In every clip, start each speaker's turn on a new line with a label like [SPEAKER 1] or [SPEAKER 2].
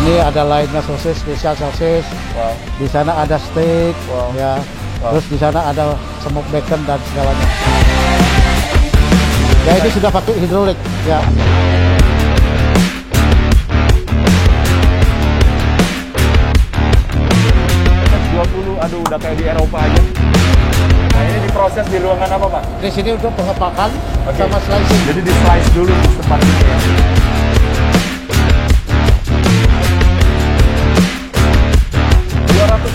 [SPEAKER 1] Ini ada lainnya sosis, spesial sosis.
[SPEAKER 2] Wow.
[SPEAKER 1] Di sana ada steak,
[SPEAKER 2] Wow.
[SPEAKER 1] ya.
[SPEAKER 2] Wow.
[SPEAKER 1] Terus di sana ada smoked bacon dan segalanya. Ya ini sudah pakai hidrolik, ya.
[SPEAKER 2] 20, aduh udah kayak di Eropa aja. Nah ini diproses di ruangan apa Pak?
[SPEAKER 1] Di sini untuk pengepakan
[SPEAKER 2] Oke.
[SPEAKER 1] sama slicing.
[SPEAKER 2] Jadi di slice dulu di tempat ini ya.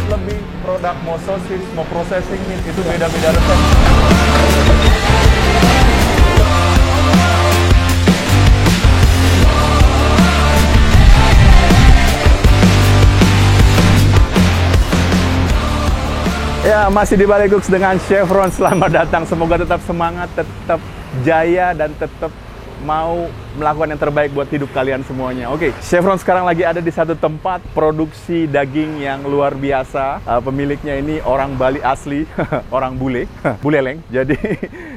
[SPEAKER 2] Lebih produk mau sosis, mau processing meat itu beda-beda resep. Ya, masih di Balai Cooks dengan Chef Ron. Selamat datang. Semoga tetap semangat, tetap jaya, dan tetap mau melakukan yang terbaik buat hidup kalian semuanya. Oke, Chef Ron sekarang lagi ada di satu tempat produksi daging yang luar biasa. Pemiliknya ini orang Bali asli, orang bule, buleleng. Jadi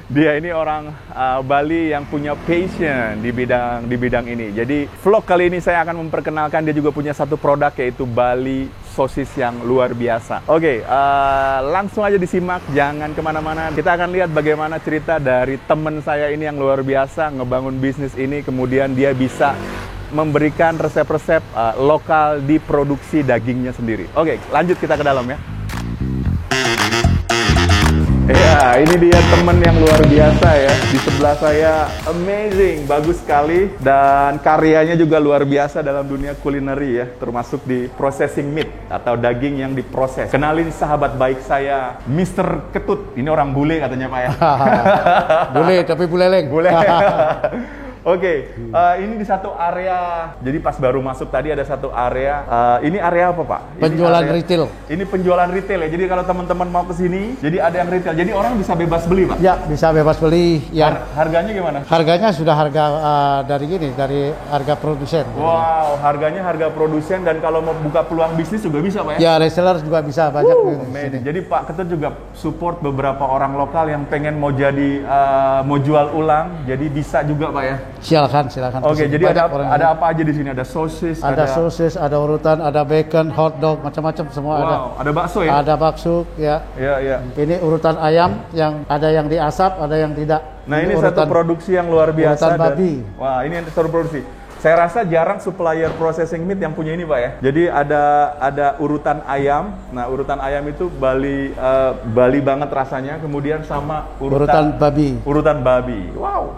[SPEAKER 2] dia ini orang Bali yang punya passion di bidang ini. Jadi vlog kali ini saya akan memperkenalkan dia juga punya satu produk yaitu Bali sosis yang luar biasa. Oke, langsung aja disimak, jangan kemana-mana. Kita akan lihat bagaimana cerita dari temen saya ini yang luar biasa ngebangun bisnis ini, kemudian dia bisa memberikan resep-resep lokal di produksi dagingnya sendiri. Oke, lanjut kita ke dalam ya. Ya, ini dia temen yang luar biasa ya. Di sebelah saya, amazing, bagus sekali. Dan karyanya juga luar biasa dalam dunia kulineri ya. Termasuk di processing meat atau daging yang diproses. Kenalin sahabat baik saya, Mr. Ketut. Ini orang bule katanya Pak ya.
[SPEAKER 1] Bule, tapi buleleng.
[SPEAKER 2] Bule. Oke, ini di satu area, jadi pas baru masuk tadi ada satu area, ini area apa Pak?
[SPEAKER 1] Penjualan retail.
[SPEAKER 2] Ini penjualan retail ya, jadi kalau teman-teman mau ke sini, jadi ada yang retail, jadi orang bisa bebas beli Pak?
[SPEAKER 1] Ya, bisa bebas beli. Ya.
[SPEAKER 2] Harganya gimana?
[SPEAKER 1] Harganya sudah harga dari harga produsen.
[SPEAKER 2] Wow, harganya harga produsen, dan kalau mau buka peluang bisnis juga bisa Pak ya?
[SPEAKER 1] Ya, reseller juga bisa banyak.
[SPEAKER 2] Jadi Pak Ketut juga support beberapa orang lokal yang pengen mau jadi, mau jual ulang, jadi bisa juga Pak ya?
[SPEAKER 1] Silakan.
[SPEAKER 2] Oke, jadi ada apa aja di sini? Ada sosis,
[SPEAKER 1] ada sosis, ada urutan, ada bacon, hot dog, macam-macam semua ada.
[SPEAKER 2] Wow, ada bakso ya?
[SPEAKER 1] Ada bakso, ya.
[SPEAKER 2] Iya.
[SPEAKER 1] Ini urutan ayam yang ada yang diasap, ada yang tidak.
[SPEAKER 2] Nah, ini satu produksi yang luar biasa.
[SPEAKER 1] Urutan babi.
[SPEAKER 2] Wah, ini satu produksi. Saya rasa jarang supplier processing meat yang punya ini Pak ya. Jadi ada urutan ayam. Nah, urutan ayam itu Bali banget rasanya. Kemudian sama
[SPEAKER 1] urutan babi.
[SPEAKER 2] Urutan babi. Wow.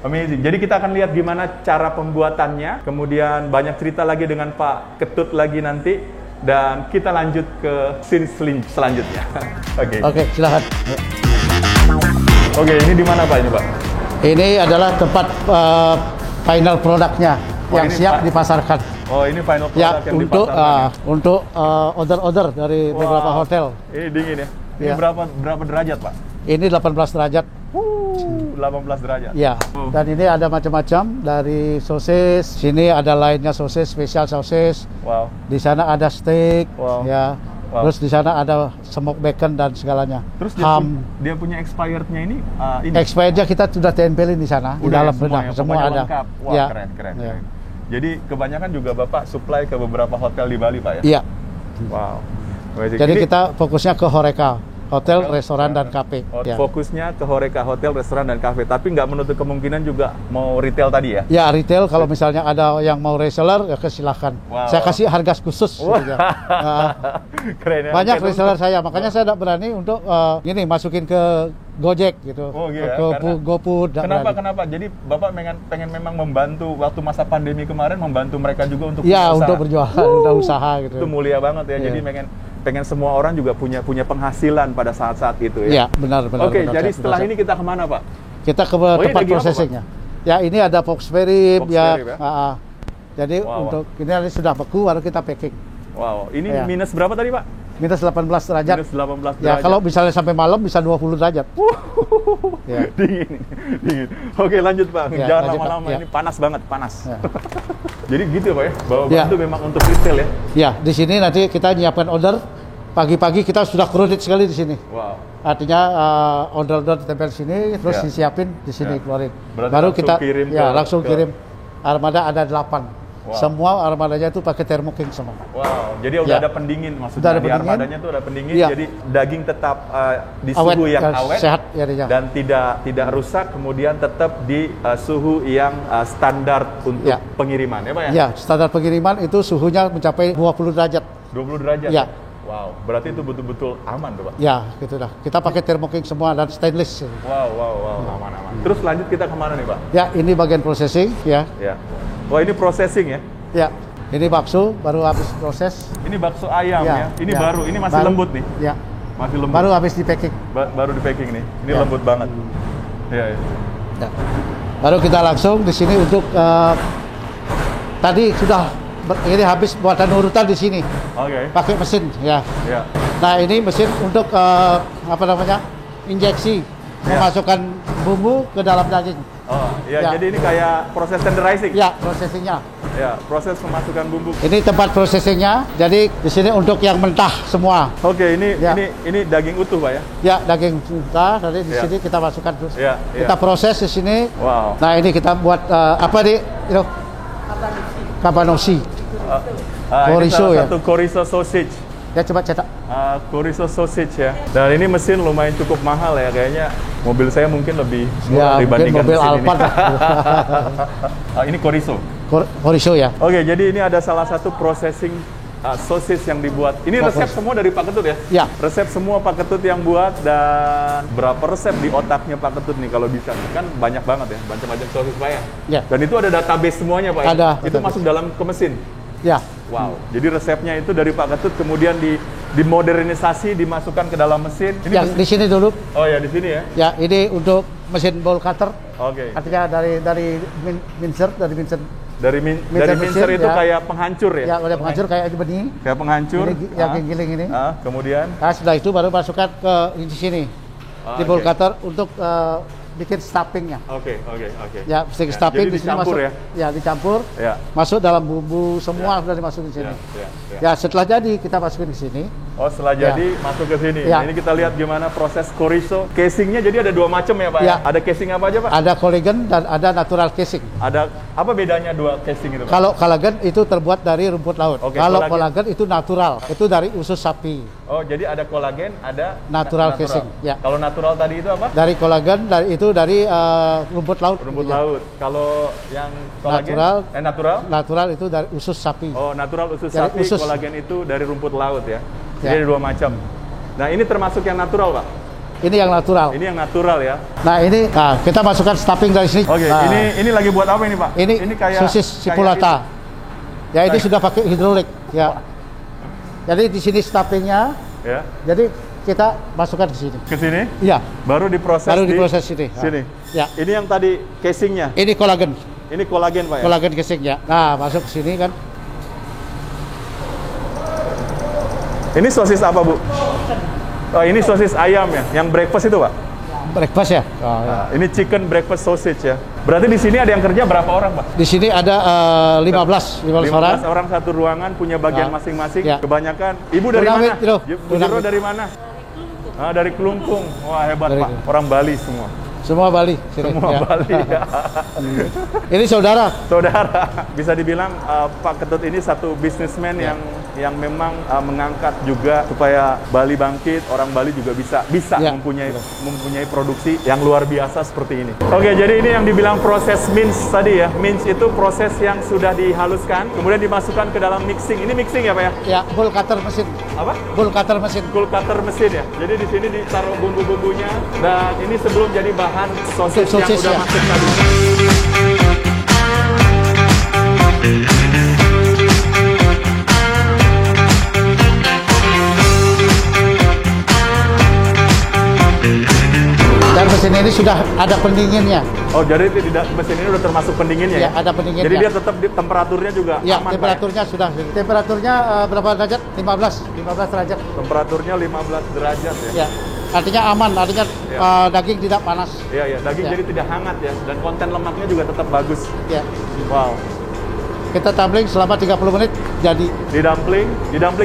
[SPEAKER 2] Amazing. Jadi kita akan lihat gimana cara pembuatannya, kemudian banyak cerita lagi dengan Pak Ketut lagi nanti, dan kita lanjut ke scene selanjutnya. Oke,
[SPEAKER 1] silakan.
[SPEAKER 2] Oke, ini di mana Pak ini Pak?
[SPEAKER 1] Ini adalah tempat final produknya yang siap dipasarkan.
[SPEAKER 2] Oh, ini final produk
[SPEAKER 1] ya,
[SPEAKER 2] yang dipasarkan.
[SPEAKER 1] Untuk order dari beberapa hotel.
[SPEAKER 2] Ini dingin ya. Ini
[SPEAKER 1] Ya.
[SPEAKER 2] berapa derajat Pak?
[SPEAKER 1] Ini 18 derajat.
[SPEAKER 2] 18 derajat.
[SPEAKER 1] Ya, dan ini ada macam-macam dari sosis. Sini ada lainnya sosis, spesial sosis.
[SPEAKER 2] Wow.
[SPEAKER 1] Di sana ada steak,
[SPEAKER 2] Wow.
[SPEAKER 1] ya.
[SPEAKER 2] Wow.
[SPEAKER 1] Terus di sana ada smoked bacon dan segalanya.
[SPEAKER 2] Terus
[SPEAKER 1] ham.
[SPEAKER 2] dia punya expirednya ini?
[SPEAKER 1] Expirednya kita sudah tempelin di sana, di dalam benar. Semua ada.
[SPEAKER 2] Lengkap. Wah,
[SPEAKER 1] ya.
[SPEAKER 2] keren.
[SPEAKER 1] Ya.
[SPEAKER 2] Jadi kebanyakan juga Bapak supply ke beberapa hotel di Bali Pak ya?
[SPEAKER 1] Iya.
[SPEAKER 2] Wow.
[SPEAKER 1] Jadi kita fokusnya ke Horeca. Hotel, restoran, dan kafe. Ya.
[SPEAKER 2] Fokusnya ke Horeca, hotel, restoran, dan kafe. Tapi nggak menutup kemungkinan juga mau retail tadi ya?
[SPEAKER 1] Ya, retail. Kalau misalnya ada yang mau reseller, ya silahkan.
[SPEAKER 2] Wow.
[SPEAKER 1] Saya kasih harga khusus. Gitu ya.
[SPEAKER 2] Keren ya?
[SPEAKER 1] Banyak reseller saya, makanya saya tidak berani untuk ini masukin ke Gojek gitu.
[SPEAKER 2] Oh iya,
[SPEAKER 1] ke GoFood.
[SPEAKER 2] Kenapa? Jadi Bapak pengen memang membantu waktu masa pandemi kemarin, membantu mereka juga untuk
[SPEAKER 1] ya,
[SPEAKER 2] usaha.
[SPEAKER 1] Untuk berjualan, untuk usaha gitu.
[SPEAKER 2] Itu mulia banget ya. Jadi pengen semua orang juga punya penghasilan pada saat-saat itu ya.
[SPEAKER 1] Iya, benar.
[SPEAKER 2] Oke, jadi setelah ini kita kemana Pak?
[SPEAKER 1] Kita ke tempat processingnya. Ya, ini ada fox rib ya. Jadi untuk ini sudah beku, baru kita packing.
[SPEAKER 2] Wow, ini minus berapa tadi Pak?
[SPEAKER 1] Minus 18 derajat.
[SPEAKER 2] Minus 18 derajat.
[SPEAKER 1] Ya, kalau misalnya sampai malam bisa 20 derajat.
[SPEAKER 2] Ya. Dingin. Oke, lanjut Pak.
[SPEAKER 1] Ya,
[SPEAKER 2] jangan lama-lama, ini panas banget, panas.
[SPEAKER 1] Ya.
[SPEAKER 2] Jadi gitu Pak ya, bawa itu memang untuk retail ya?
[SPEAKER 1] Ya, di sini nanti kita nyiapkan order. Pagi-pagi kita sudah crowded sekali di sini.
[SPEAKER 2] Wow.
[SPEAKER 1] Artinya order ditempel di sini, terus disiapin di sini keluarin.
[SPEAKER 2] Berarti
[SPEAKER 1] baru
[SPEAKER 2] langsung
[SPEAKER 1] kita
[SPEAKER 2] kirim
[SPEAKER 1] langsung kirim. Armada ada 8.
[SPEAKER 2] Wow.
[SPEAKER 1] Semua armadanya itu pakai thermoking semua.
[SPEAKER 2] Wow, jadi udah ada pendingin maksudnya.
[SPEAKER 1] Ada
[SPEAKER 2] di
[SPEAKER 1] pendingin.
[SPEAKER 2] armadanya tuh ada pendingin,
[SPEAKER 1] Ya.
[SPEAKER 2] jadi daging tetap di
[SPEAKER 1] Awet,
[SPEAKER 2] suhu yang awet,
[SPEAKER 1] sehat ya dia.
[SPEAKER 2] dan tidak rusak, kemudian tetap di suhu yang standar untuk
[SPEAKER 1] Ya.
[SPEAKER 2] pengiriman, ya Pak ya?
[SPEAKER 1] Ya, standar pengiriman itu suhunya mencapai 20 derajat.
[SPEAKER 2] 20 derajat?
[SPEAKER 1] Ya.
[SPEAKER 2] Wow, berarti itu betul-betul aman tuh Pak?
[SPEAKER 1] Ya, gitu dah. Kita pakai thermoking semua dan stainless.
[SPEAKER 2] Wow, aman-aman. Terus lanjut kita kemana nih Pak?
[SPEAKER 1] Ya, ini bagian processing ya.
[SPEAKER 2] Ya. Wah, ini processing ya?
[SPEAKER 1] Ya, ini bakso baru habis proses.
[SPEAKER 2] Ini bakso ayam ya? Ini
[SPEAKER 1] ya.
[SPEAKER 2] baru, ini masih
[SPEAKER 1] Baru,
[SPEAKER 2] lembut nih?
[SPEAKER 1] Ya,
[SPEAKER 2] Masih lembut?
[SPEAKER 1] baru habis di packing.
[SPEAKER 2] Baru di packing nih? Ini
[SPEAKER 1] Ya.
[SPEAKER 2] lembut banget? Iya, ya.
[SPEAKER 1] Ya. Baru kita langsung di sini untuk tadi sudah ini habis buatan urutan di sini.
[SPEAKER 2] Oke.
[SPEAKER 1] Pakai mesin ya.
[SPEAKER 2] Ya.
[SPEAKER 1] Nah, ini mesin untuk apa namanya? Injeksi,
[SPEAKER 2] Ya.
[SPEAKER 1] memasukkan bumbu ke dalam daging.
[SPEAKER 2] Oh, iya,
[SPEAKER 1] Ya.
[SPEAKER 2] jadi ini kayak proses tenderizing?
[SPEAKER 1] Ya, prosesinya.
[SPEAKER 2] Ya, proses memasukkan bumbu.
[SPEAKER 1] Ini tempat prosesinya. Jadi di sini untuk yang mentah semua.
[SPEAKER 2] Oke, ini
[SPEAKER 1] Ya.
[SPEAKER 2] ini daging utuh, Pak ya?
[SPEAKER 1] Ya, daging mentah. Jadi di
[SPEAKER 2] Ya.
[SPEAKER 1] sini kita masukkan terus.
[SPEAKER 2] Ya,
[SPEAKER 1] Kita
[SPEAKER 2] ya.
[SPEAKER 1] proses di sini.
[SPEAKER 2] Wow.
[SPEAKER 1] Nah, ini kita buat apa nih? Kabanoshi.
[SPEAKER 2] Ini
[SPEAKER 1] Chorizo
[SPEAKER 2] salah
[SPEAKER 1] ya.
[SPEAKER 2] satu chorizo sausage.
[SPEAKER 1] Ya, coba cetak.
[SPEAKER 2] Chorizo sausage ya. Dan ini mesin lumayan cukup mahal ya, kayaknya mobil saya mungkin lebih
[SPEAKER 1] Ya,
[SPEAKER 2] murah
[SPEAKER 1] mungkin
[SPEAKER 2] dibandingkan
[SPEAKER 1] mobil
[SPEAKER 2] mesin ini.
[SPEAKER 1] Alphard lah.
[SPEAKER 2] Ini chorizo.
[SPEAKER 1] Chorizo ya.
[SPEAKER 2] Oke, jadi ini ada salah satu processing sosis yang dibuat. Ini resep semua dari Pak Ketut ya?
[SPEAKER 1] Ya.
[SPEAKER 2] Resep semua Pak Ketut yang buat, dan berapa resep di otaknya Pak Ketut nih kalau bisa? Kan banyak banget ya, macam-macam sosis Pak ya?
[SPEAKER 1] Ya.
[SPEAKER 2] Dan itu ada database semuanya Pak ya?
[SPEAKER 1] Ada,
[SPEAKER 2] Itu
[SPEAKER 1] database.
[SPEAKER 2] masuk dalam ke mesin?
[SPEAKER 1] Ya.
[SPEAKER 2] Wow, jadi resepnya itu dari Pak Ketut kemudian dimodernisasi, dimasukkan ke dalam mesin. Ini
[SPEAKER 1] Yang di sini dulu.
[SPEAKER 2] Oh ya, di sini ya?
[SPEAKER 1] Ya, ini untuk mesin bowl cutter.
[SPEAKER 2] Oke.
[SPEAKER 1] Artinya dari mincer, dari mincer.
[SPEAKER 2] Dari
[SPEAKER 1] Mincer
[SPEAKER 2] mincer
[SPEAKER 1] mesin,
[SPEAKER 2] itu
[SPEAKER 1] ya.
[SPEAKER 2] kayak penghancur ya?
[SPEAKER 1] Ya, udah penghancur kayak benih.
[SPEAKER 2] Kayak penghancur.
[SPEAKER 1] Ini yang giling ini.
[SPEAKER 2] Kemudian?
[SPEAKER 1] Nah, setelah itu baru masukkan ke di sini. Di bowl
[SPEAKER 2] Oke.
[SPEAKER 1] cutter untuk bikin stuffingnya.
[SPEAKER 2] Oke.
[SPEAKER 1] Ya, stick stuffing
[SPEAKER 2] jadi
[SPEAKER 1] di sini
[SPEAKER 2] dicampur
[SPEAKER 1] masuk.
[SPEAKER 2] ya?
[SPEAKER 1] Ya, dicampur.
[SPEAKER 2] Ya.
[SPEAKER 1] Masuk dalam bumbu semua sudah dimasukin di sini.
[SPEAKER 2] Ya.
[SPEAKER 1] Ya, setelah jadi kita masukin di sini.
[SPEAKER 2] Oh, setelah
[SPEAKER 1] Ya.
[SPEAKER 2] jadi masuk ke sini.
[SPEAKER 1] Ya.
[SPEAKER 2] Nah, ini kita lihat gimana proses chorizo. Casingnya jadi ada dua macam ya Pak?
[SPEAKER 1] Ya.
[SPEAKER 2] Ada casing apa aja Pak?
[SPEAKER 1] Ada collagen dan ada natural casing.
[SPEAKER 2] Ada apa bedanya dua casing itu Pak?
[SPEAKER 1] Kalau collagen itu terbuat dari rumput laut.
[SPEAKER 2] Oke,
[SPEAKER 1] Kalau
[SPEAKER 2] collagen.
[SPEAKER 1] collagen itu natural, itu dari usus sapi.
[SPEAKER 2] Oh, jadi ada kolagen, ada
[SPEAKER 1] Natural casing, ya.
[SPEAKER 2] Kalau natural tadi itu apa?
[SPEAKER 1] Dari collagen dari rumput laut.
[SPEAKER 2] Rumput
[SPEAKER 1] Ya.
[SPEAKER 2] laut. Kalau yang kolagen?
[SPEAKER 1] Natural.
[SPEAKER 2] Natural?
[SPEAKER 1] Natural itu dari usus sapi.
[SPEAKER 2] Oh, natural usus
[SPEAKER 1] Dari
[SPEAKER 2] sapi,
[SPEAKER 1] usus.
[SPEAKER 2] kolagen itu dari rumput laut ya.
[SPEAKER 1] Ya.
[SPEAKER 2] Jadi ada dua macam. Nah, ini termasuk yang natural, Pak.
[SPEAKER 1] Ini yang natural.
[SPEAKER 2] Ini yang natural ya.
[SPEAKER 1] Nah, ini kita masukkan stuffing dari sini.
[SPEAKER 2] Oke,
[SPEAKER 1] Nah,
[SPEAKER 2] ini lagi buat apa ini, Pak?
[SPEAKER 1] ini
[SPEAKER 2] kayak
[SPEAKER 1] sosis cipolata. Ya, ini sudah pakai hidrolik ya. Jadi di sini stuffingnya.
[SPEAKER 2] Ya.
[SPEAKER 1] Jadi kita masukkan ke sini.
[SPEAKER 2] Ke sini?
[SPEAKER 1] Iya.
[SPEAKER 2] Baru diproses
[SPEAKER 1] Baru
[SPEAKER 2] di
[SPEAKER 1] diproses sini.
[SPEAKER 2] sini.
[SPEAKER 1] Ya.
[SPEAKER 2] Ini yang tadi casingnya.
[SPEAKER 1] Ini kolagen.
[SPEAKER 2] Ini kolagen, Pak ya?
[SPEAKER 1] Kolagen casing ya. Nah, masuk ke sini kan.
[SPEAKER 2] Ini sosis apa, Bu? Oh, ini sosis ayam ya, yang breakfast itu, Pak?
[SPEAKER 1] Breakfast ya. Oh, ya.
[SPEAKER 2] Nah, ini chicken breakfast sausage ya. Berarti di sini ada yang kerja berapa orang, Pak?
[SPEAKER 1] Di sini ada 15 orang.
[SPEAKER 2] 15 orang satu ruangan, punya bagian
[SPEAKER 1] Nah,
[SPEAKER 2] masing-masing.
[SPEAKER 1] ya.
[SPEAKER 2] Kebanyakan. Ibu dari
[SPEAKER 1] Tunawit,
[SPEAKER 2] mana?
[SPEAKER 1] Bro.
[SPEAKER 2] Bu Jero dari mana? Dari Kelungkung. Wah, hebat,
[SPEAKER 1] Dari
[SPEAKER 2] Pak. Orang Bali semua.
[SPEAKER 1] Semua Bali. Sini,
[SPEAKER 2] Semua
[SPEAKER 1] ya.
[SPEAKER 2] Bali ya.
[SPEAKER 1] Ini saudara.
[SPEAKER 2] Saudara, bisa dibilang Pak Ketut ini satu bisnismen yang memang mengangkat juga supaya Bali bangkit, orang Bali juga bisa
[SPEAKER 1] Ya.
[SPEAKER 2] mempunyai produksi yang luar biasa seperti ini. Oke, jadi ini yang dibilang proses mince tadi ya. Mince itu proses yang sudah dihaluskan, kemudian dimasukkan ke dalam mixing. Ini mixing ya, Pak ya?
[SPEAKER 1] Ya, bowl cutter mesin.
[SPEAKER 2] Apa?
[SPEAKER 1] Bowl cutter mesin.
[SPEAKER 2] Cool cutter mesin ya. Jadi di sini ditaruh bumbu-bumbunya, dan ini sebelum jadi bahan sosis yang
[SPEAKER 1] Sosis,
[SPEAKER 2] udah
[SPEAKER 1] ya.
[SPEAKER 2] masuk tadi.
[SPEAKER 1] Dan mesin ini sudah ada pendinginnya.
[SPEAKER 2] Oh, jadi tidak mesin ini udah termasuk pendinginnya
[SPEAKER 1] Ya,
[SPEAKER 2] ya?
[SPEAKER 1] ada pendinginnya.
[SPEAKER 2] Jadi dia tetap di temperaturnya juga
[SPEAKER 1] Ya,
[SPEAKER 2] aman, Pak,
[SPEAKER 1] temperaturnya sudah. Temperaturnya berapa derajat? 15 derajat.
[SPEAKER 2] Temperaturnya 15 derajat ya?
[SPEAKER 1] Ya. Artinya aman, artinya
[SPEAKER 2] Ya.
[SPEAKER 1] daging tidak panas.
[SPEAKER 2] Iya, daging
[SPEAKER 1] Ya.
[SPEAKER 2] jadi tidak hangat ya, dan konten lemaknya juga tetap bagus.
[SPEAKER 1] Ya.
[SPEAKER 2] Wow.
[SPEAKER 1] Kita tumbling selama 30 menit jadi.
[SPEAKER 2] Di dumpling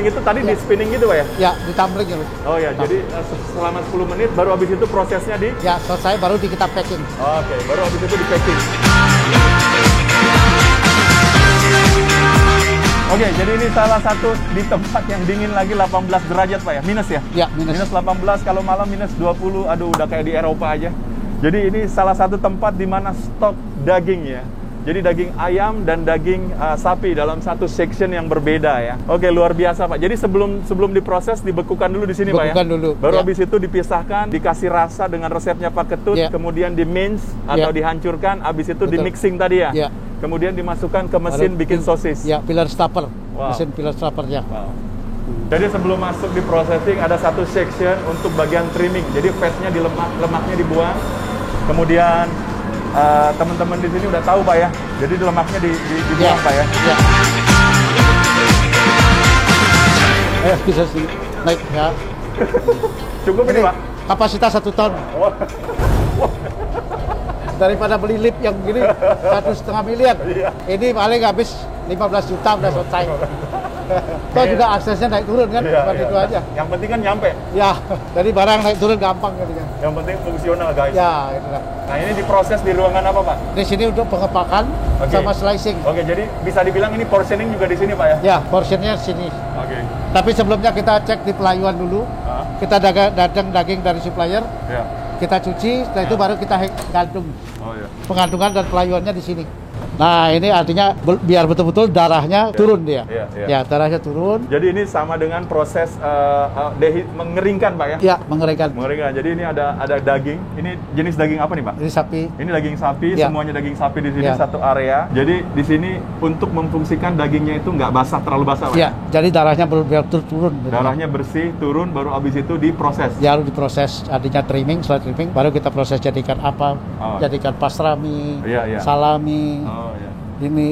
[SPEAKER 2] itu tadi di
[SPEAKER 1] Ya.
[SPEAKER 2] spinning gitu, Pak ya?
[SPEAKER 1] Ya, di tumbling gitu.
[SPEAKER 2] Oh ya, jadi selama 10 menit baru habis itu prosesnya di...
[SPEAKER 1] Ya, selesai baru kita packing.
[SPEAKER 2] Oke, baru habis itu di packing. Oke, jadi ini salah satu di tempat yang dingin lagi 18 derajat Pak ya? Minus ya?
[SPEAKER 1] Ya, minus.
[SPEAKER 2] Minus 18, kalau malam minus 20, aduh udah kayak di Eropa aja. Jadi ini salah satu tempat di mana stok daging ya. Jadi daging ayam dan daging sapi dalam satu section yang berbeda ya. Oke, luar biasa Pak. Jadi sebelum diproses dibekukan dulu di sini Pak ya?
[SPEAKER 1] Bekukan dulu.
[SPEAKER 2] Baru
[SPEAKER 1] Ya.
[SPEAKER 2] habis itu dipisahkan, dikasih rasa dengan resepnya Pak Ketut,
[SPEAKER 1] Ya.
[SPEAKER 2] kemudian di mince atau
[SPEAKER 1] Ya.
[SPEAKER 2] dihancurkan, habis itu di
[SPEAKER 1] Betul.
[SPEAKER 2] mixing tadi ya?
[SPEAKER 1] Ya.
[SPEAKER 2] Kemudian dimasukkan ke mesin
[SPEAKER 1] Baru
[SPEAKER 2] bikin sosis.
[SPEAKER 1] Ya, pillar stopper.
[SPEAKER 2] Wow.
[SPEAKER 1] Mesin pillar stoppernya.
[SPEAKER 2] Wow. Jadi sebelum masuk di processing ada satu section untuk bagian trimming. Jadi fatnya lemaknya dibuang. Kemudian teman-teman di sini udah tahu Pak ya. Jadi lemaknya dibuang
[SPEAKER 1] Ya.
[SPEAKER 2] Pak ya.
[SPEAKER 1] Ya. Bisa sih naik ya.
[SPEAKER 2] Cukup ini Pak.
[SPEAKER 1] Kapasitas 1 ton.
[SPEAKER 2] Wah.
[SPEAKER 1] Daripada beli lift yang gini 1,5 miliar.
[SPEAKER 2] Iya.
[SPEAKER 1] Ini paling habis 15 juta udah selesai. Toh juga aksesnya naik turun kan,
[SPEAKER 2] Iya,
[SPEAKER 1] bukan
[SPEAKER 2] iya.
[SPEAKER 1] itu aja.
[SPEAKER 2] Yang penting kan nyampe.
[SPEAKER 1] Ya, jadi barang naik turun gampang gitu kan.
[SPEAKER 2] Yang penting fungsional guys.
[SPEAKER 1] Ya, itu lah.
[SPEAKER 2] Nah ini diproses di ruangan apa Pak?
[SPEAKER 1] Di sini untuk pengepakan
[SPEAKER 2] Oke.
[SPEAKER 1] sama slicing.
[SPEAKER 2] Oke, jadi bisa dibilang ini portioning juga di sini Pak ya?
[SPEAKER 1] Ya, portionnya sini.
[SPEAKER 2] Oke.
[SPEAKER 1] Tapi sebelumnya kita cek di pelayuan dulu.
[SPEAKER 2] Ah,
[SPEAKER 1] Kita datang daging dari supplier,
[SPEAKER 2] ya.
[SPEAKER 1] kita cuci, setelah itu baru kita gantung.
[SPEAKER 2] Oh ya.
[SPEAKER 1] Pengantungan dan pelayuannya di sini. Nah, ini artinya biar betul-betul darahnya turun dia.
[SPEAKER 2] Iya, iya.
[SPEAKER 1] Ya, darahnya turun.
[SPEAKER 2] Jadi ini sama dengan proses mengeringkan Pak ya?
[SPEAKER 1] Ya, mengeringkan.
[SPEAKER 2] Mengerikan. Jadi ini ada daging. Ini jenis daging apa nih Pak?
[SPEAKER 1] Ini sapi.
[SPEAKER 2] Ini daging sapi,
[SPEAKER 1] Ya.
[SPEAKER 2] semuanya daging sapi di sini
[SPEAKER 1] Ya.
[SPEAKER 2] satu area. Jadi di sini untuk memfungsikan dagingnya itu nggak basah, terlalu basah Pak?
[SPEAKER 1] Ya, jadi darahnya biar turun.
[SPEAKER 2] Darahnya bersih, turun, baru habis itu diproses.
[SPEAKER 1] Ya, harus diproses. Artinya trimming, setelah trimming, baru kita proses jadikan apa?
[SPEAKER 2] Oh.
[SPEAKER 1] Jadikan pastrami,
[SPEAKER 2] Iya, iya.
[SPEAKER 1] salami.
[SPEAKER 2] Oh ya.
[SPEAKER 1] Ini,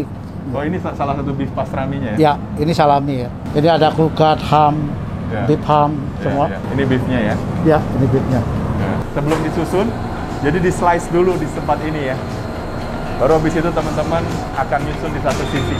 [SPEAKER 2] Oh ini salah satu beef pastraminya ya?
[SPEAKER 1] ya, ini salami ya. Ini ada kulkat, ham,
[SPEAKER 2] Ya.
[SPEAKER 1] beef ham,
[SPEAKER 2] Ya,
[SPEAKER 1] semua.
[SPEAKER 2] ya. Ini beefnya ya?
[SPEAKER 1] Ya, ini beefnya.
[SPEAKER 2] Ya. Sebelum disusun, jadi di slice dulu di tempat ini ya. Baru habis itu teman-teman akan nyusun di satu sisi.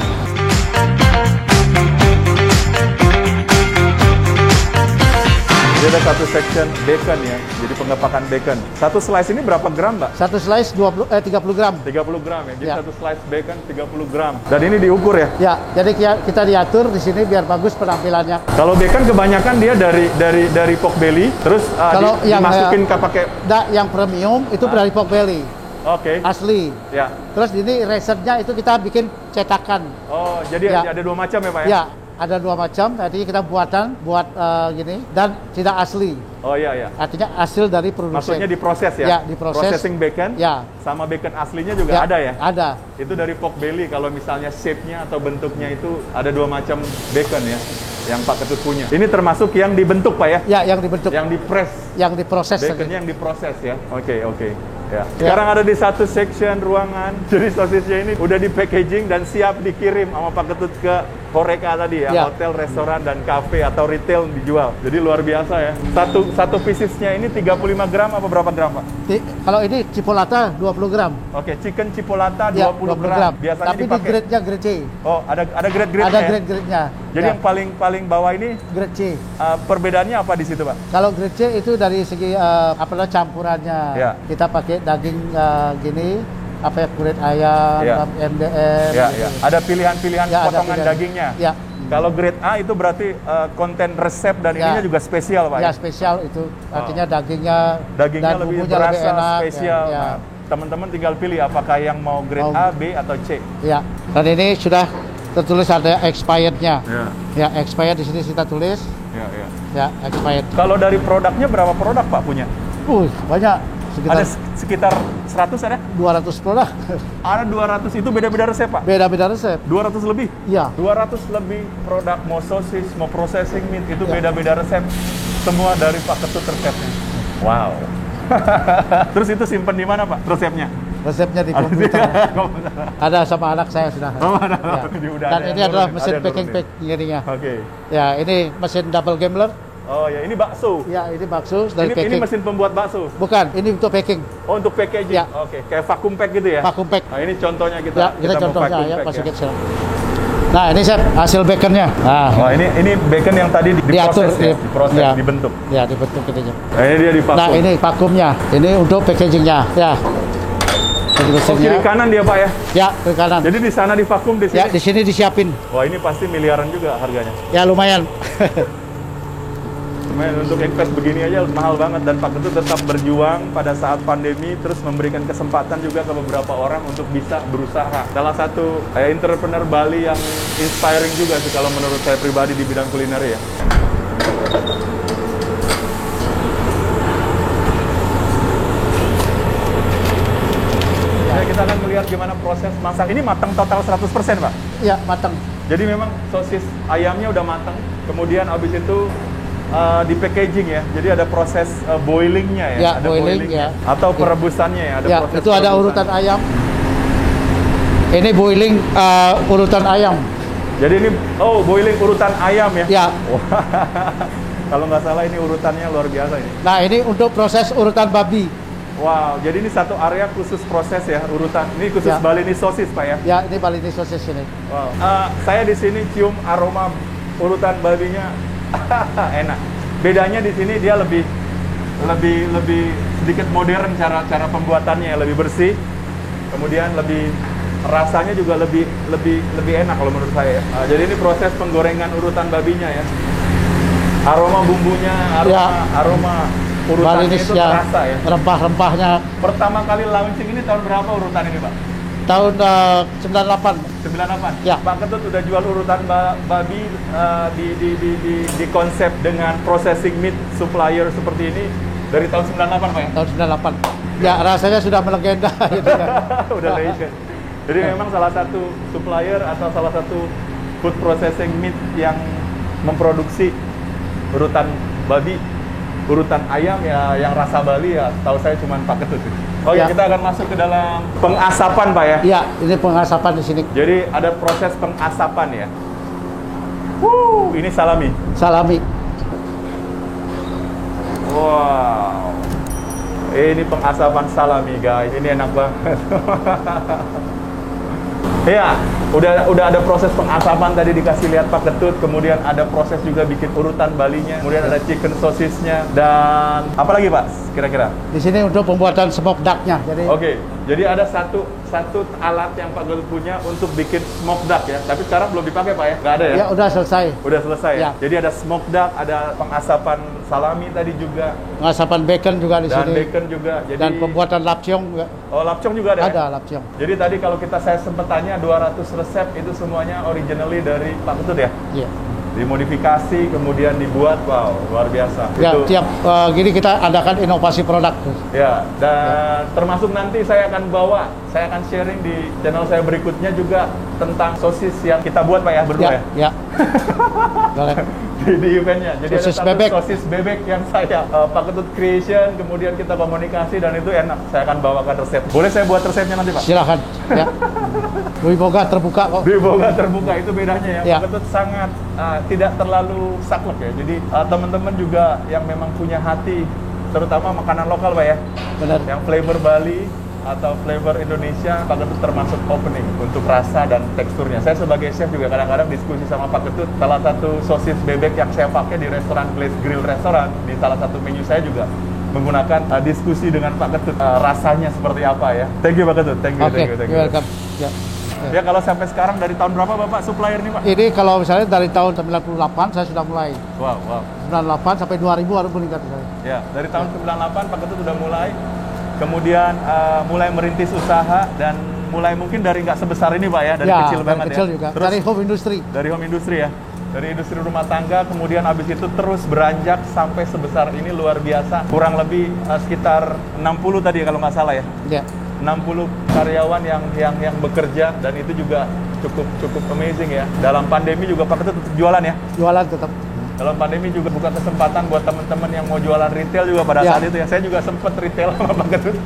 [SPEAKER 2] Jadi ada satu section bacon ya, jadi pengepakan bacon. Satu slice ini berapa gram, Mbak?
[SPEAKER 1] Satu slice 30 gram.
[SPEAKER 2] 30 gram ya, jadi
[SPEAKER 1] Ya.
[SPEAKER 2] satu slice bacon 30 gram. Dan ini diukur ya?
[SPEAKER 1] Ya, jadi kita diatur di sini biar bagus penampilannya.
[SPEAKER 2] Kalau bacon kebanyakan dia dari pork belly, terus
[SPEAKER 1] Kalau yang,
[SPEAKER 2] dimasukin ke pakai,
[SPEAKER 1] Yang premium itu dari pork belly,
[SPEAKER 2] oke,
[SPEAKER 1] asli.
[SPEAKER 2] ya.
[SPEAKER 1] Terus ini resernya itu kita bikin cetakan.
[SPEAKER 2] Oh, jadi
[SPEAKER 1] Ya.
[SPEAKER 2] ada dua macam ya Pak ya?
[SPEAKER 1] Ya, ada 2 macam. Tadi kita buat gini dan tidak asli.
[SPEAKER 2] Oh iya iya.
[SPEAKER 1] Artinya hasil dari produksi.
[SPEAKER 2] Maksudnya diproses ya?
[SPEAKER 1] Ya, diproses.
[SPEAKER 2] Processing bacon,
[SPEAKER 1] Ya.
[SPEAKER 2] sama bacon aslinya juga ada ya?
[SPEAKER 1] Ada.
[SPEAKER 2] Itu dari pork belly, kalau misalnya shape-nya atau bentuknya itu ada 2 macam bacon ya, yang Pak Ketut punya. Ini termasuk yang dibentuk Pak ya?
[SPEAKER 1] Ya, yang dibentuk,
[SPEAKER 2] Yang dipress,
[SPEAKER 1] yang diproses.
[SPEAKER 2] baconnya yang diproses ya? Oke, oke. Ya. Sekarang ada di satu section ruangan, jadi sosisnya ini udah di packaging dan siap dikirim sama Pak Ketut ke Horeca tadi ya,
[SPEAKER 1] Ya.
[SPEAKER 2] hotel, restoran, dan cafe atau retail dijual. Jadi luar biasa ya. Satu piecesnya ini 35 gram apa berapa gram Pak?
[SPEAKER 1] Kalau ini cipolata 20 gram.
[SPEAKER 2] Oke, chicken cipolata 20,
[SPEAKER 1] Ya, 20
[SPEAKER 2] gram. Biasanya
[SPEAKER 1] Tapi
[SPEAKER 2] dipakai.
[SPEAKER 1] di grade-nya grade C.
[SPEAKER 2] Oh, ada grade-grade-nya
[SPEAKER 1] Ada
[SPEAKER 2] ya?
[SPEAKER 1] grade-grade-nya.
[SPEAKER 2] Jadi
[SPEAKER 1] Ya,
[SPEAKER 2] yang paling bawah ini
[SPEAKER 1] grade C.
[SPEAKER 2] perbedaannya apa di situ, Pak?
[SPEAKER 1] Kalau grade C itu dari segi campurannya.
[SPEAKER 2] Ya.
[SPEAKER 1] Kita pakai daging gini, kulit ayam,
[SPEAKER 2] Ya.
[SPEAKER 1] MDM.
[SPEAKER 2] Ya,
[SPEAKER 1] gitu.
[SPEAKER 2] ya. Ada pilihan-pilihan
[SPEAKER 1] Ya, ada
[SPEAKER 2] potongan
[SPEAKER 1] pilihan.
[SPEAKER 2] dagingnya.
[SPEAKER 1] Ya.
[SPEAKER 2] Kalau grade A itu berarti konten resep dan
[SPEAKER 1] Ya.
[SPEAKER 2] ininya juga spesial, Pak.
[SPEAKER 1] Ya, spesial itu. Artinya dagingnya
[SPEAKER 2] Dagingnya
[SPEAKER 1] dan
[SPEAKER 2] lebih
[SPEAKER 1] bumbunya lebih
[SPEAKER 2] berasa
[SPEAKER 1] enak.
[SPEAKER 2] spesial.
[SPEAKER 1] Ya, ya.
[SPEAKER 2] Nah, teman-teman tinggal pilih apakah yang mau grade
[SPEAKER 1] Mau-
[SPEAKER 2] A, B, atau C.
[SPEAKER 1] Ya. Dan ini sudah tertulis ada expired-nya.
[SPEAKER 2] Ya,
[SPEAKER 1] Ya, expired di sini kita tulis.
[SPEAKER 2] ya, ya.
[SPEAKER 1] Ya, expired.
[SPEAKER 2] Kalau dari produknya berapa produk, Pak, punya?
[SPEAKER 1] Banyak. Sekitar
[SPEAKER 2] Ada sekitar 100 ada?
[SPEAKER 1] 200 produk.
[SPEAKER 2] Ada 200, itu beda-beda resep, Pak?
[SPEAKER 1] Beda-beda resep.
[SPEAKER 2] 200 lebih?
[SPEAKER 1] Iya.
[SPEAKER 2] 200 lebih produk, mau sosis, mau processing meat, itu
[SPEAKER 1] Ya.
[SPEAKER 2] beda-beda resep. Semua dari Pak Ketut resepnya. Wow. Terus itu simpen di mana, Pak, resepnya?
[SPEAKER 1] Resepnya di
[SPEAKER 2] Ada di
[SPEAKER 1] komputer.
[SPEAKER 2] komputer.
[SPEAKER 1] Ada sama anak saya sudah.
[SPEAKER 2] Oh, ada.
[SPEAKER 1] Ya.
[SPEAKER 2] Udah
[SPEAKER 1] Dan
[SPEAKER 2] ada
[SPEAKER 1] ini
[SPEAKER 2] yang
[SPEAKER 1] adalah
[SPEAKER 2] nurunin,
[SPEAKER 1] mesin
[SPEAKER 2] ada yang
[SPEAKER 1] packing
[SPEAKER 2] nurunin.
[SPEAKER 1] ininya.
[SPEAKER 2] Oke.
[SPEAKER 1] Ya, ini mesin double gambler.
[SPEAKER 2] Oh ya, ini bakso.
[SPEAKER 1] Ya, ini bakso dari
[SPEAKER 2] Ini
[SPEAKER 1] packing.
[SPEAKER 2] mesin pembuat bakso.
[SPEAKER 1] Bukan, ini untuk packing.
[SPEAKER 2] Oh, untuk packaging.
[SPEAKER 1] Ya.
[SPEAKER 2] Oke, kayak vacuum pack gitu ya?
[SPEAKER 1] Vacuum pack.
[SPEAKER 2] Nah, ini contohnya kita.
[SPEAKER 1] Ya, kita
[SPEAKER 2] mau
[SPEAKER 1] contohnya
[SPEAKER 2] vacuum
[SPEAKER 1] ya,
[SPEAKER 2] pack
[SPEAKER 1] masukin sel. Nah, ini Chef, hasil baconnya. Nah,
[SPEAKER 2] Oh, ini bacon yang tadi
[SPEAKER 1] diatur,
[SPEAKER 2] diproses ya? Diproses,
[SPEAKER 1] ya.
[SPEAKER 2] dibentuk.
[SPEAKER 1] Ya, dibentuk gitu.
[SPEAKER 2] Nah, ini dia di vacuum.
[SPEAKER 1] Nah, ini vakumnya. Ini untuk packagingnya. Ya. Jadi
[SPEAKER 2] Oh, kiri kanan dia Pak ya?
[SPEAKER 1] Ya, ke kanan.
[SPEAKER 2] Jadi di sana divakum, di sini?
[SPEAKER 1] Ya, di sini disiapin.
[SPEAKER 2] Wah, ini pasti miliaran juga harganya.
[SPEAKER 1] Ya, lumayan.
[SPEAKER 2] Lumayan, untuk invest begini aja mahal banget. Dan Pak Ketut tetap berjuang pada saat pandemi, terus memberikan kesempatan juga ke beberapa orang untuk bisa berusaha. Salah satu entrepreneur Bali yang inspiring juga sih kalau menurut saya pribadi di bidang kuliner ya. Kita akan melihat gimana proses masak. Ini matang total 100% Pak?
[SPEAKER 1] Ya, matang.
[SPEAKER 2] Jadi memang sosis ayamnya udah matang, kemudian habis itu di packaging ya. Jadi ada proses boilingnya ya,
[SPEAKER 1] Ya,
[SPEAKER 2] ada
[SPEAKER 1] boiling,
[SPEAKER 2] boilingnya.
[SPEAKER 1] ya.
[SPEAKER 2] Atau perebusannya ya, ada
[SPEAKER 1] Ya,
[SPEAKER 2] proses
[SPEAKER 1] itu ada
[SPEAKER 2] perebusan.
[SPEAKER 1] urutan ayam. Ini boiling urutan ayam.
[SPEAKER 2] Jadi ini boiling urutan ayam ya.
[SPEAKER 1] Ya.
[SPEAKER 2] Wah, kalau nggak salah ini urutannya luar biasa ini.
[SPEAKER 1] Nah, ini untuk proses urutan babi.
[SPEAKER 2] Wow, jadi ini satu area khusus proses ya, urutan. Ini khusus
[SPEAKER 1] Ya.
[SPEAKER 2] Bali ini sosis Pak ya.
[SPEAKER 1] Ya, ini Balinese sosis ini.
[SPEAKER 2] Wow. Saya di sini cium aroma urutan babinya enak. Bedanya di sini dia lebih sedikit modern cara pembuatannya, lebih bersih. Kemudian lebih rasanya juga lebih enak kalau menurut saya ya. Jadi ini proses penggorengan urutan babinya ya. Aroma bumbunya, aroma urutannya
[SPEAKER 1] Balinese
[SPEAKER 2] itu
[SPEAKER 1] ya,
[SPEAKER 2] terasa ya.
[SPEAKER 1] rempah-rempahnya.
[SPEAKER 2] Pertama kali launching ini tahun berapa urutan ini Pak?
[SPEAKER 1] Tahun 98.
[SPEAKER 2] 98.
[SPEAKER 1] Ya.
[SPEAKER 2] Pak Ketut udah jual urutan babi di konsep dengan processing meat supplier seperti ini dari tahun 98 Pak ya?
[SPEAKER 1] Tahun 98. Ya, rasanya sudah melegenda gitu ya.
[SPEAKER 2] Udah legend. Jadi memang salah satu supplier atau salah satu food processing meat yang memproduksi urutan babi, urutan ayam ya yang rasa Bali ya, tahu saya cuma Pak Ketut. Oke,
[SPEAKER 1] Ya.
[SPEAKER 2] kita akan masuk ke dalam pengasapan Pak ya.
[SPEAKER 1] Iya, ini pengasapan di sini.
[SPEAKER 2] Jadi ada proses pengasapan ya. Ini salami.
[SPEAKER 1] Salami.
[SPEAKER 2] Wow. Ini pengasapan salami guys. Ini enak banget. Ya, udah ada proses pengasapan tadi dikasih lihat Pak Ketut, kemudian ada proses juga bikin urutan Balinya, kemudian ada chicken sosisnya dan apa lagi Pak kira-kira?
[SPEAKER 1] Di sini untuk pembuatan smoke duck-nya. Jadi
[SPEAKER 2] Oke, jadi ada satu alat yang Pak Ketut punya untuk bikin smoke duck ya, tapi sekarang belum dipakai Pak ya? Nggak ada ya?
[SPEAKER 1] ya udah selesai.
[SPEAKER 2] Udah selesai ya?
[SPEAKER 1] Ya.
[SPEAKER 2] Jadi ada smoke duck, ada pengasapan salami tadi juga,
[SPEAKER 1] Pengasapan bacon juga di
[SPEAKER 2] dan
[SPEAKER 1] sini.
[SPEAKER 2] bacon juga. Jadi,
[SPEAKER 1] Dan pembuatan lapsiong juga.
[SPEAKER 2] oh lapcong juga ada ya?
[SPEAKER 1] Ada lapsiong.
[SPEAKER 2] Jadi tadi kalau saya sempat tanya 200 resep itu semuanya originally dari Pak Ketut ya?
[SPEAKER 1] Iya.
[SPEAKER 2] Dimodifikasi kemudian dibuat, wow luar biasa.
[SPEAKER 1] Ya,
[SPEAKER 2] Itu,
[SPEAKER 1] tiap gini kita adakan inovasi produk.
[SPEAKER 2] ya, dan termasuk nanti saya akan sharing di channel saya berikutnya juga tentang sosis yang kita buat Pak ya berdua ya?
[SPEAKER 1] Ya. Boleh.
[SPEAKER 2] di eventnya. Jadi
[SPEAKER 1] Sosis
[SPEAKER 2] ada satu
[SPEAKER 1] bebek.
[SPEAKER 2] sosis bebek yang saya Pak Ketut Creation, kemudian kita komunikasi dan itu enak. Saya akan bawakan resep. Boleh saya buat resepnya nanti Pak?
[SPEAKER 1] Silakan. Ya. Dwi Boga terbuka kok.
[SPEAKER 2] Di Boga terbuka itu bedanya ya.
[SPEAKER 1] Ya.
[SPEAKER 2] Pak Ketut sangat tidak terlalu saklek ya. Jadi teman-teman juga yang memang punya hati, terutama makanan lokal Pak ya.
[SPEAKER 1] Benar.
[SPEAKER 2] Yang flavor Bali atau flavor Indonesia, Pak Ketut termasuk opening untuk rasa dan teksturnya. Saya sebagai chef juga kadang-kadang diskusi sama Pak Ketut. Salah satu sosis bebek yang saya pakai di restoran Glaze Grill Restaurant, di salah satu menu saya juga menggunakan diskusi dengan Pak Ketut, rasanya seperti apa ya. Thank you Pak Ketut, thank you,
[SPEAKER 1] Oke,
[SPEAKER 2] thank you.
[SPEAKER 1] welcome. Ya.
[SPEAKER 2] Ya kalau sampai sekarang dari tahun berapa Bapak supplier nih Pak?
[SPEAKER 1] Ini kalau misalnya dari tahun 98 saya sudah mulai.
[SPEAKER 2] Wow, wow.
[SPEAKER 1] 98 sampai 2000 baru meningkat saya.
[SPEAKER 2] Ya, dari tahun 98 Pak Ketut sudah mulai. Kemudian mulai merintis usaha dan mulai mungkin dari nggak sebesar ini Pak ya, dari
[SPEAKER 1] Ya,
[SPEAKER 2] kecil
[SPEAKER 1] dari
[SPEAKER 2] banget
[SPEAKER 1] kecil
[SPEAKER 2] ya.
[SPEAKER 1] juga.
[SPEAKER 2] Terus
[SPEAKER 1] Dari home industry.
[SPEAKER 2] dari home industry ya. Dari industri rumah tangga, kemudian habis itu terus beranjak sampai sebesar ini luar biasa. Kurang lebih sekitar 60 tadi ya kalau nggak salah ya.
[SPEAKER 1] Ya.
[SPEAKER 2] 60 karyawan yang bekerja dan itu juga cukup amazing ya. Dalam pandemi juga Pak Ketut tetap jualan ya.
[SPEAKER 1] Jualan tetap.
[SPEAKER 2] Dalam pandemi juga buka kesempatan buat teman-teman yang mau jualan retail juga pada
[SPEAKER 1] Ya.
[SPEAKER 2] saat itu ya. Saya juga sempat retail sama Pak Ketut.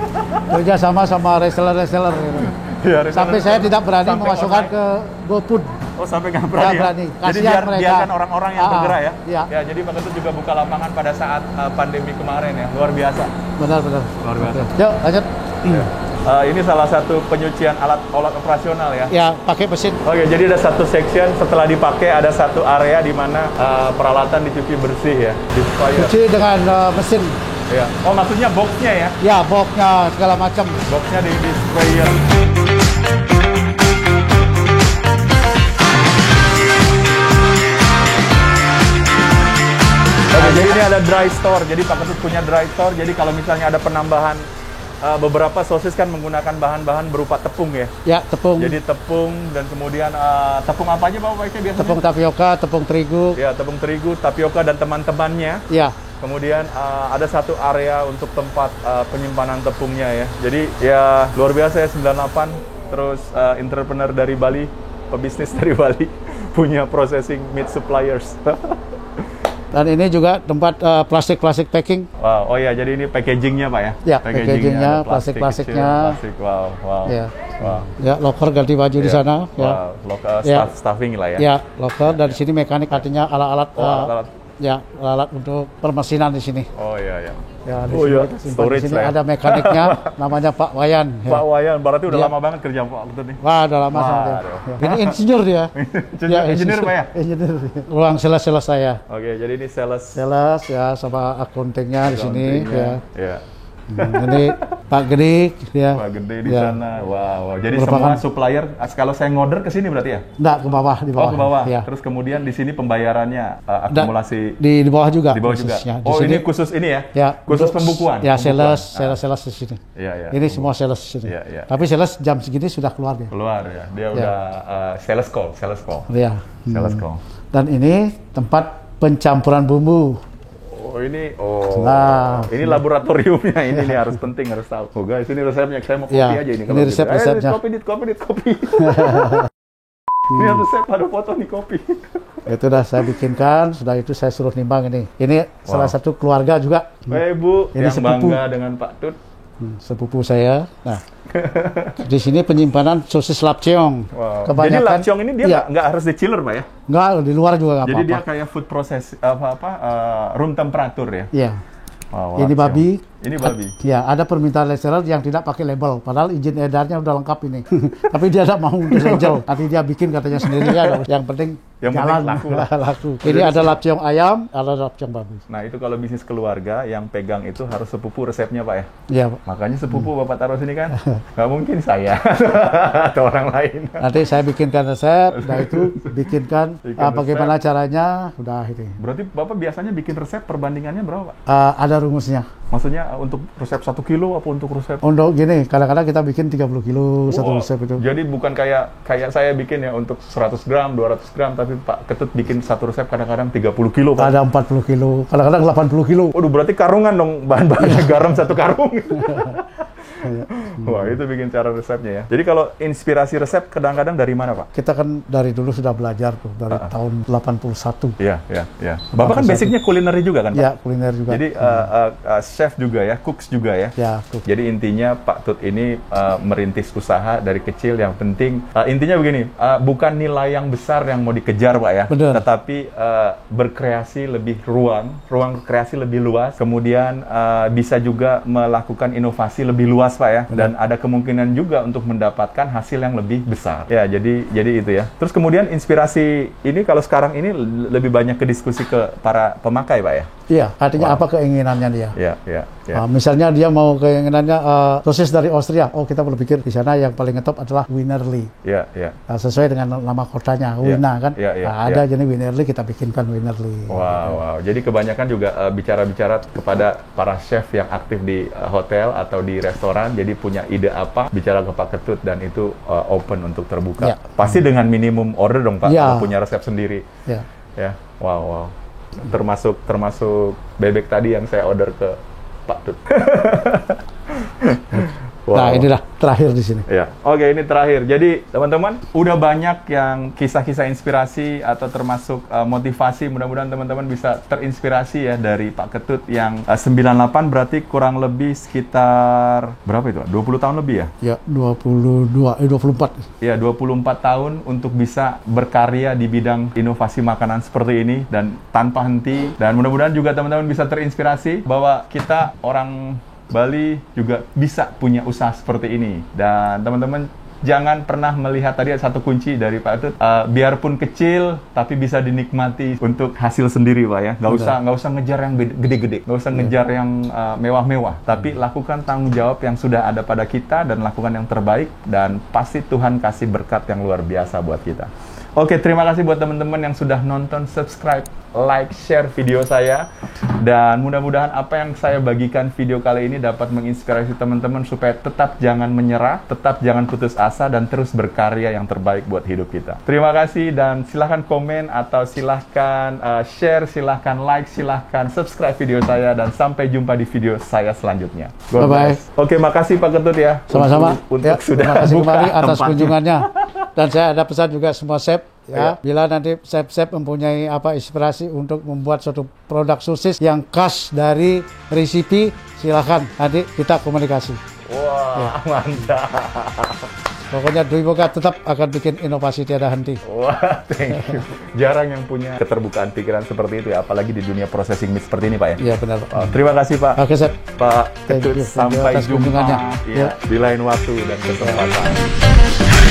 [SPEAKER 1] Kerja sama reseller-reseller gitu.
[SPEAKER 2] Ya,
[SPEAKER 1] Sampai saya tidak berani
[SPEAKER 2] sampai
[SPEAKER 1] memasukkan
[SPEAKER 2] online.
[SPEAKER 1] ke GoFood.
[SPEAKER 2] Oh sampai nggak berani,
[SPEAKER 1] Nggak berani.
[SPEAKER 2] ya? Jadi
[SPEAKER 1] Kasihan mereka.
[SPEAKER 2] biarkan orang-orang yang bergerak ya.
[SPEAKER 1] Iya.
[SPEAKER 2] Ya, jadi Pak Ketut juga buka lapangan pada saat pandemi kemarin ya. Luar biasa.
[SPEAKER 1] Benar-benar.
[SPEAKER 2] Luar biasa.
[SPEAKER 1] Oke. Yuk, lanjut.
[SPEAKER 2] Ya. Ini salah satu penyucian alat operasional ya.
[SPEAKER 1] Ya, pakai mesin.
[SPEAKER 2] Oke, jadi ada satu section setelah dipakai ada satu area di mana peralatan dicuci bersih ya. Di supaya
[SPEAKER 1] Cuci dengan mesin.
[SPEAKER 2] Ya. Oh, maksudnya boxnya ya?
[SPEAKER 1] Ya, boxnya segala macam.
[SPEAKER 2] Boxnya di sprayer. Oke, jadi ini ada dry store. Jadi Pak Ketut punya dry store. Jadi kalau misalnya ada penambahan beberapa sosis kan menggunakan bahan-bahan berupa tepung ya?
[SPEAKER 1] Ya, tepung.
[SPEAKER 2] Jadi tepung dan kemudian tepung apa aja Pak biasanya?
[SPEAKER 1] Tepung tapioka, tepung terigu.
[SPEAKER 2] Ya, tepung terigu, tapioka dan teman-temannya.
[SPEAKER 1] Ya.
[SPEAKER 2] Kemudian ada satu area untuk tempat penyimpanan tepungnya ya. Jadi ya luar biasa ya 98. Terus entrepreneur dari Bali, pebisnis dari Bali, punya processing meat suppliers.
[SPEAKER 1] Dan ini juga tempat plastik packing.
[SPEAKER 2] Wow, oh ya, jadi ini packagingnya Pak ya?
[SPEAKER 1] Ya, packagingnya, plastiknya.
[SPEAKER 2] Plastik, wow.
[SPEAKER 1] Ya.
[SPEAKER 2] Wow.
[SPEAKER 1] Ya, locker ganti baju di sana.
[SPEAKER 2] Wow,
[SPEAKER 1] Ya.
[SPEAKER 2] locker staffing lah ya.
[SPEAKER 1] Ya, locker. Dan di sini mekanik, artinya alat-alat. Ya, alat untuk permesinan di sini.
[SPEAKER 2] Oh iya.
[SPEAKER 1] Ya, di
[SPEAKER 2] Storage
[SPEAKER 1] sini
[SPEAKER 2] lah ya.
[SPEAKER 1] ada mekaniknya, namanya Pak Wayan. Ya.
[SPEAKER 2] Pak Wayan, berarti udah
[SPEAKER 1] Ya.
[SPEAKER 2] lama banget kerja Pak Ketut nih.
[SPEAKER 1] Wah, udah lama sama dia. Ya. Ini insinyur dia.
[SPEAKER 2] Engineer Pak ya?
[SPEAKER 1] Insinyur. Ruang sales saya.
[SPEAKER 2] Oke, jadi ini sales.
[SPEAKER 1] Sales ya, sama accounting-nya di sini ya.
[SPEAKER 2] Ya.
[SPEAKER 1] Ini Pak Gede ya.
[SPEAKER 2] Pak Gede di
[SPEAKER 1] Ya.
[SPEAKER 2] sana. Wow. Jadi
[SPEAKER 1] Merupakan-
[SPEAKER 2] semua supplier kalau saya ngorder ke sini berarti ya?
[SPEAKER 1] Enggak, ke bawah, di bawah.
[SPEAKER 2] Oh, ke bawah.
[SPEAKER 1] Ya.
[SPEAKER 2] Terus kemudian di sini pembayarannya akumulasi
[SPEAKER 1] Di bawah juga.
[SPEAKER 2] di bawah juga.
[SPEAKER 1] khususnya. Di
[SPEAKER 2] Oh,
[SPEAKER 1] sini,
[SPEAKER 2] ini khusus ini ya?
[SPEAKER 1] ya,
[SPEAKER 2] Khusus
[SPEAKER 1] untuk-
[SPEAKER 2] pembukuan.
[SPEAKER 1] Ya,
[SPEAKER 2] Pembukuan.
[SPEAKER 1] sales di sini.
[SPEAKER 2] Iya.
[SPEAKER 1] Ini semua sales di sini.
[SPEAKER 2] Iya.
[SPEAKER 1] Tapi sales jam segini sudah keluar dia.
[SPEAKER 2] Keluar ya. Dia udah sales call.
[SPEAKER 1] Ya.
[SPEAKER 2] Sales call.
[SPEAKER 1] Dan ini tempat pencampuran bumbu.
[SPEAKER 2] Oh, ini
[SPEAKER 1] Nah.
[SPEAKER 2] ini laboratoriumnya ini nih harus penting harus tahu. Oh guys, ini resepnya. Saya mau kopi
[SPEAKER 1] Ya,
[SPEAKER 2] aja ini.
[SPEAKER 1] ini
[SPEAKER 2] kalau gitu.
[SPEAKER 1] resepnya.
[SPEAKER 2] Kopi. Ini resep, ada foto nih kopi.
[SPEAKER 1] Itu udah saya bikinkan, sudah itu saya suruh nimbang ini. Ini salah satu keluarga juga.
[SPEAKER 2] Bu,
[SPEAKER 1] Ini
[SPEAKER 2] yang
[SPEAKER 1] sepupu.
[SPEAKER 2] bangga dengan Pak Tut.
[SPEAKER 1] Sepupu saya. Nah, di sini penyimpanan sosis lapceong.
[SPEAKER 2] Wow. Jadi
[SPEAKER 1] Kebanyakan.
[SPEAKER 2] lapceong ini dia
[SPEAKER 1] Iya.
[SPEAKER 2] nggak harus di chiller Pak ya?
[SPEAKER 1] Nggak, di luar juga nggak
[SPEAKER 2] Jadi dia
[SPEAKER 1] apa-apa.
[SPEAKER 2] kayak food process room temperatur ya.
[SPEAKER 1] Iya.
[SPEAKER 2] Wow,
[SPEAKER 1] Ini
[SPEAKER 2] lapceong.
[SPEAKER 1] babi.
[SPEAKER 2] Ini babi.
[SPEAKER 1] Ya, ada permintaan reseller yang tidak pakai label, padahal izin edarnya udah lengkap ini. Tapi dia tidak mau di label. Nanti dia bikin katanya sendiri ya. Yang penting
[SPEAKER 2] Yang
[SPEAKER 1] jalan
[SPEAKER 2] penting laku lah.
[SPEAKER 1] laku. Ini ada lapceong ayam, ada lapceong babi.
[SPEAKER 2] Nah itu kalau bisnis keluarga yang pegang itu harus sepupu resepnya Pak ya.
[SPEAKER 1] Iya, Pak.
[SPEAKER 2] Makanya sepupu Bapak taruh sini kan. Nggak mungkin saya atau orang lain.
[SPEAKER 1] Nanti saya bikinkan resep, udah itu bikinkan
[SPEAKER 2] Bikin
[SPEAKER 1] bagaimana caranya, udah ini.
[SPEAKER 2] Berarti Bapak biasanya bikin resep perbandingannya berapa Pak?
[SPEAKER 1] Ada rumusnya.
[SPEAKER 2] Maksudnya untuk resep 1 kilo apa untuk resep?
[SPEAKER 1] Untuk gini, kadang-kadang kita bikin 30 kilo satu
[SPEAKER 2] Wow.
[SPEAKER 1] resep itu.
[SPEAKER 2] Jadi bukan kayak saya bikin ya untuk 100 gram, 200 gram, tapi Pak Ketut bikin satu resep kadang-kadang 30 kilo Pak.
[SPEAKER 1] Ada 40 kilo, kadang-kadang 80 kilo.
[SPEAKER 2] Waduh, berarti karungan dong bahan-bahannya garam satu karung. Wah, itu bikin cara resepnya ya. Jadi kalau inspirasi resep kadang-kadang dari mana Pak?
[SPEAKER 1] Kita kan dari dulu sudah belajar tuh, dari tahun 81.
[SPEAKER 2] Iya. Bapak kan basicnya kulineri juga kan Pak?
[SPEAKER 1] Ya, kuliner juga.
[SPEAKER 2] Jadi chef juga ya, cooks juga ya.
[SPEAKER 1] Ya, cook.
[SPEAKER 2] Jadi intinya Pak Tut ini merintis usaha dari kecil. Yang penting intinya begini, bukan nilai yang besar yang mau dikejar Pak ya,
[SPEAKER 1] Benar.
[SPEAKER 2] tetapi berkreasi lebih ruang kreasi lebih luas. Kemudian bisa juga melakukan inovasi lebih luas Pak ya, dan ada kemungkinan juga untuk mendapatkan hasil yang lebih besar. Ya, jadi itu ya. Terus kemudian inspirasi ini kalau sekarang ini lebih banyak ke diskusi ke para pemakai Pak ya.
[SPEAKER 1] Iya, artinya
[SPEAKER 2] Wow.
[SPEAKER 1] apa keinginannya dia.
[SPEAKER 2] Ya.
[SPEAKER 1] Misalnya dia mau keinginannya sosis dari Austria. Oh, kita berpikir di sana yang paling ngetop adalah Wienerli.
[SPEAKER 2] Ya.
[SPEAKER 1] Nah, sesuai dengan nama kotanya, Wiener kan.
[SPEAKER 2] Iya,
[SPEAKER 1] Nah, ada jenis Wienerli, kita bikinkan Wienerli.
[SPEAKER 2] Wow. Jadi kebanyakan juga bicara-bicara kepada para chef yang aktif di hotel atau di restoran. Jadi punya ide apa, bicara ke Pak Ketut dan itu open untuk terbuka.
[SPEAKER 1] Ya.
[SPEAKER 2] Pasti dengan minimum order dong Pak,
[SPEAKER 1] Ya.
[SPEAKER 2] kalau punya resep sendiri.
[SPEAKER 1] Ya.
[SPEAKER 2] Ya, wow. Termasuk bebek tadi yang saya order ke Pak Tut. Wow.
[SPEAKER 1] Nah, inilah terakhir di sini.
[SPEAKER 2] Ya, oke, ini terakhir. Jadi teman-teman, udah banyak yang kisah-kisah inspirasi atau termasuk motivasi. Mudah-mudahan teman-teman bisa terinspirasi ya dari Pak Ketut yang 98 berarti kurang lebih sekitar berapa itu? 20 tahun lebih ya?
[SPEAKER 1] Ya, 24.
[SPEAKER 2] Ya, 24 tahun untuk bisa berkarya di bidang inovasi makanan seperti ini dan tanpa henti. Dan mudah-mudahan juga teman-teman bisa terinspirasi bahwa kita orang Bali juga bisa punya usaha seperti ini. Dan teman-teman jangan pernah melihat, tadi ada satu kunci dari Pak Ketut, biarpun kecil tapi bisa dinikmati untuk hasil sendiri Pak ya. Nggak usah ngejar yang gede-gede, nggak usah ngejar yang mewah-mewah, tapi lakukan tanggung jawab yang sudah ada pada kita dan lakukan yang terbaik, dan pasti Tuhan kasih berkat yang luar biasa buat kita. Oke, terima kasih buat teman-teman yang sudah nonton, subscribe, like, share video saya. Dan mudah-mudahan apa yang saya bagikan video kali ini dapat menginspirasi teman-teman supaya tetap jangan menyerah, tetap jangan putus asa, dan terus berkarya yang terbaik buat hidup kita. Terima kasih, dan silahkan komen atau silahkan share, silahkan like, silahkan subscribe video saya, dan sampai jumpa di video saya selanjutnya.
[SPEAKER 1] Bye-bye.
[SPEAKER 2] Oke, makasih Pak Ketut ya.
[SPEAKER 1] Sama-sama.
[SPEAKER 2] Untuk sudah
[SPEAKER 1] terima kasih
[SPEAKER 2] buka
[SPEAKER 1] kembali atas
[SPEAKER 2] tempatnya.
[SPEAKER 1] kunjungannya. Dan saya ada pesan juga semua chef ya, bila nanti chef-chef mempunyai inspirasi untuk membuat suatu produk sosis yang khas dari resipi, silakan nanti kita komunikasi.
[SPEAKER 2] Wah, mantap.
[SPEAKER 1] Pokoknya Dwi Boga tetap akan bikin inovasi tiada henti.
[SPEAKER 2] Wah, thank you. Jarang yang punya keterbukaan pikiran seperti itu ya, apalagi di dunia processing meat seperti ini Pak ya.
[SPEAKER 1] Iya benar.
[SPEAKER 2] Terima kasih Pak.
[SPEAKER 1] Oke, chef.
[SPEAKER 2] Pak
[SPEAKER 1] Thank
[SPEAKER 2] Ketut,
[SPEAKER 1] you.
[SPEAKER 2] sampai
[SPEAKER 1] Atas
[SPEAKER 2] jumpa
[SPEAKER 1] kunjungannya.
[SPEAKER 2] ya, di lain waktu dan kesempatan.